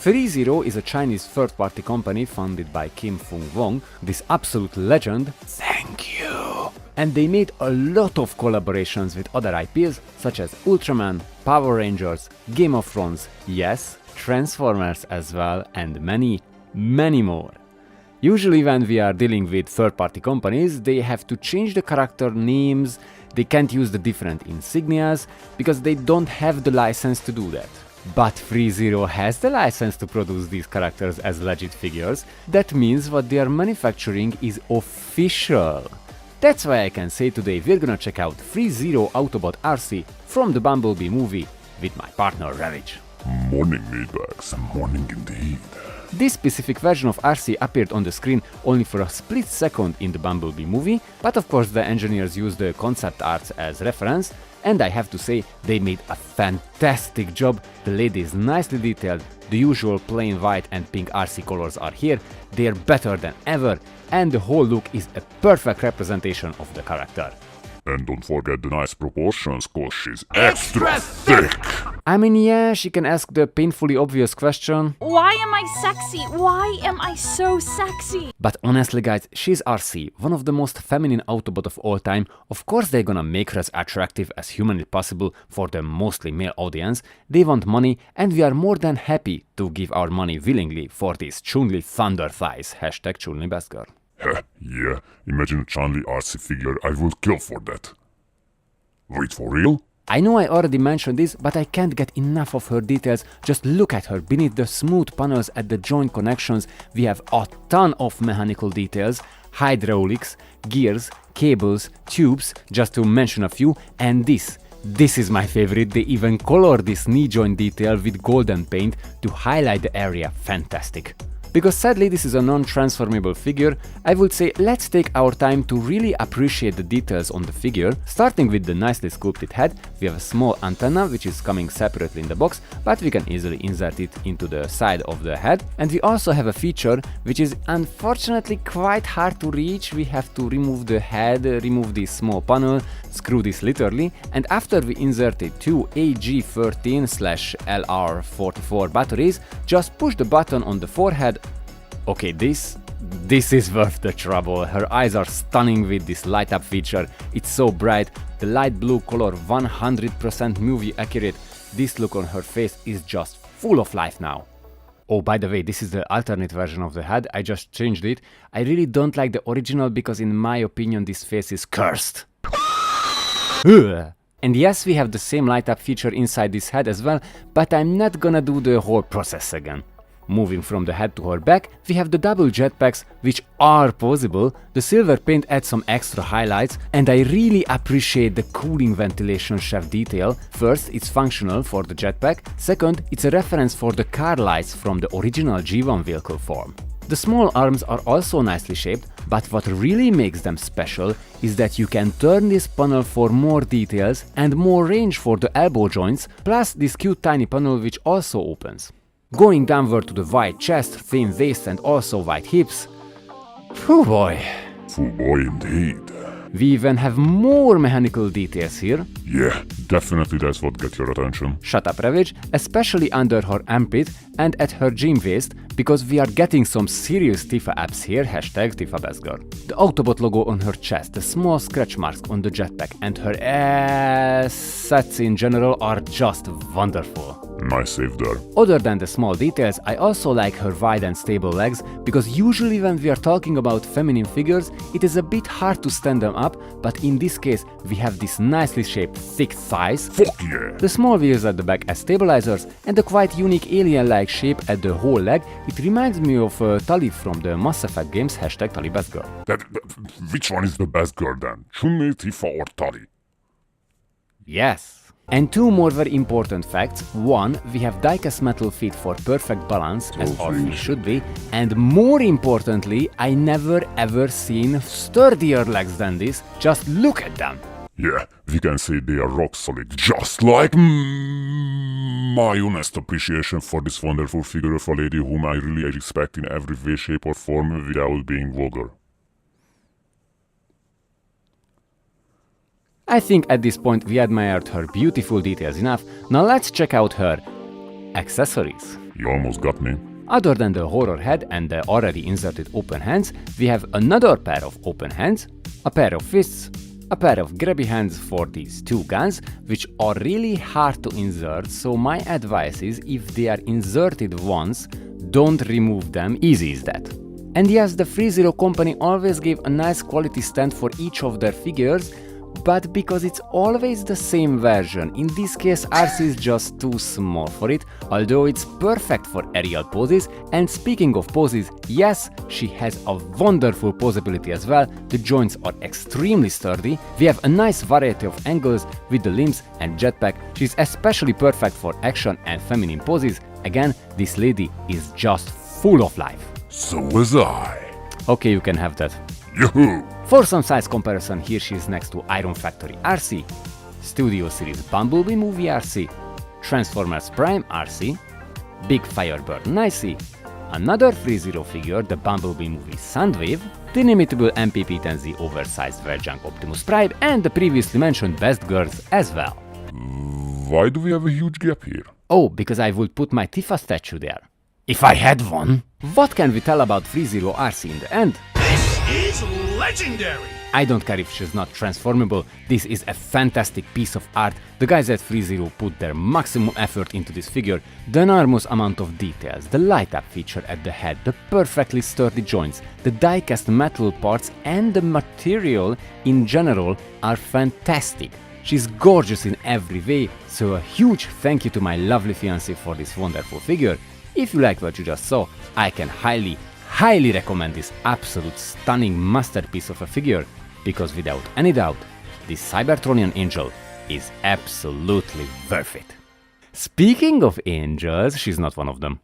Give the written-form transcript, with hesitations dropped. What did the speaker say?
ThreeZero is a Chinese third-party company founded by Kim Fung Wong, this absolute legend. Thank you! And they made a lot of collaborations with other IPs such as Ultraman, Power Rangers, Game of Thrones, yes, Transformers as well, and many, many more. Usually when we are dealing with third-party companies, they have to change the character names, they can't use the different insignias, because they don't have the license to do that. But ThreeZero has the license to produce these characters as legit figures. That means what they are manufacturing is official. That's why I can say today we're gonna check out ThreeZero Autobot Arcee from the Bumblebee movie with my partner Ravage. Morning, meatbags. Morning indeed. This specific version of Arcee appeared on the screen only for a split second in the Bumblebee movie, but of course the engineers used the concept arts as reference, and I have to say they made a fantastic job. The lady is nicely detailed, the usual plain white and pink Arcee colors are here, they are better than ever, and the whole look is a perfect representation of the character. And don't forget the nice proportions, cause she's extra thick! I mean, yeah, she can ask the painfully obvious question. Why am I sexy? Why am I so sexy? But honestly guys, she's Arcee, one of the most feminine Autobot of all time. Of course they're gonna make her as attractive as humanly possible for the mostly male audience. They want money, and we are more than happy to give our money willingly for this Chun-Li Thunder Thighs. Hashtag Chun-Li Best Girl. Heh, yeah, imagine a Chun-Li Arcee figure, I would kill for that. Wait, for real? I know I already mentioned this, but I can't get enough of her details. Just look at her. Beneath the smooth panels at the joint connections, we have a ton of mechanical details, hydraulics, gears, cables, tubes, just to mention a few, and this is my favorite. They even color this knee joint detail with golden paint to highlight the area. Fantastic. Because sadly this is a non-transformable figure, I would say let's take our time to really appreciate the details on the figure. Starting with the nicely sculpted head, we have a small antenna which is coming separately in the box, but we can easily insert it into the side of the head. And we also have a feature which is unfortunately quite hard to reach. We have to remove the head, remove this small panel, screw this literally, and after we inserted two AG13/LR44 batteries, just push the button on the forehead. Okay, this is worth the trouble. Her eyes are stunning with this light up feature. It's so bright, the light blue color 100% movie accurate. This look on her face is just full of life now. Oh, by the way, this is the alternate version of the head. I just changed it. I really don't like the original because in my opinion this face is cursed. Ugh. And yes, we have the same light up feature inside this head as well, but I'm not gonna do the whole process again. Moving from the head to her back, we have the double jetpacks, which are possible. The silver paint adds some extra highlights, and I really appreciate the cooling ventilation shaft detail. First, it's functional for the jetpack. Second, it's a reference for the car lights from the original G1 vehicle form. The small arms are also nicely shaped, but what really makes them special is that you can turn this panel for more details and more range for the elbow joints, plus this cute tiny panel which also opens. Going downward to the wide chest, thin waist and also wide hips. Phew boy. Full boy indeed. We even have more mechanical details here. Yeah, definitely that's what gets your attention. Shut up Ravage, especially under her armpit and at her gym waist, because we are getting some serious Tifa abs here, hashtag Tifa Best Girl. The Autobot logo on her chest, the small scratch marks on the jetpack and her assets in general are just wonderful. Nice save there. Other than the small details, I also like her wide and stable legs, because usually when we are talking about feminine figures, it is a bit hard to stand them up, but in this case we have these nicely shaped thick thighs, Fuck yeah! the small wheels at the back as stabilizers, and the quite unique alien-like shape at the whole leg. It reminds me of Tali from the Mass Effect games, hashtag Tali Best Girl. Which one is the best girl then? Chun-Li, Tifa or Tali? Yes. And two more very important facts. One, we have diecast metal feet for perfect balance, as all feet should be. And more importantly, I never ever seen sturdier legs than this. Just look at them. Yeah, we can say they are rock solid, just like my honest appreciation for this wonderful figure of a lady whom I really respect in every way, shape or form without being vulgar. I think at this point we admired her beautiful details enough. Now let's check out her accessories. You almost got me. Other than the horror head and the already inserted open hands, we have another pair of open hands, a pair of fists, a pair of grabby hands for these two guns, which are really hard to insert, so my advice is if they are inserted once, don't remove them, easy is that. And yes, the ThreeZero company always gave a nice quality stand for each of their figures, but because it's always the same version, in this case Arcee is just too small for it, although it's perfect for aerial poses. And speaking of poses, yes, she has a wonderful posability as well, the joints are extremely sturdy, we have a nice variety of angles with the limbs and jetpack, she's especially perfect for action and feminine poses. Again, this lady is just full of life. So was I. Okay, you can have that. Yahoo! For some size comparison, here she is next to Iron Factory Arcee, Studio Series Bumblebee movie Arcee, Transformers Prime Arcee, Big Firebird Nicey, another ThreeZero figure, the Bumblebee movie Soundwave, the inimitable MPP-10Z oversized Verjunk Optimus Prime, and the previously mentioned Best Girls as well. Why do we have a huge gap here? Oh, because I would put my Tifa statue there. If I had one! What can we tell about ThreeZero Arcee in the end? Is legendary! I don't care if she's not transformable, this is a fantastic piece of art. The guys at ThreeZero put their maximum effort into this figure, the enormous amount of details, the light up feature at the head, the perfectly sturdy joints, the die-cast metal parts and the material in general are fantastic. She's gorgeous in every way, so a huge thank you to my lovely fiancé for this wonderful figure. If you like what you just saw, I can highly recommend this absolute stunning masterpiece of a figure, because without any doubt, this Cybertronian angel is absolutely worth it. Speaking of angels, she's not one of them.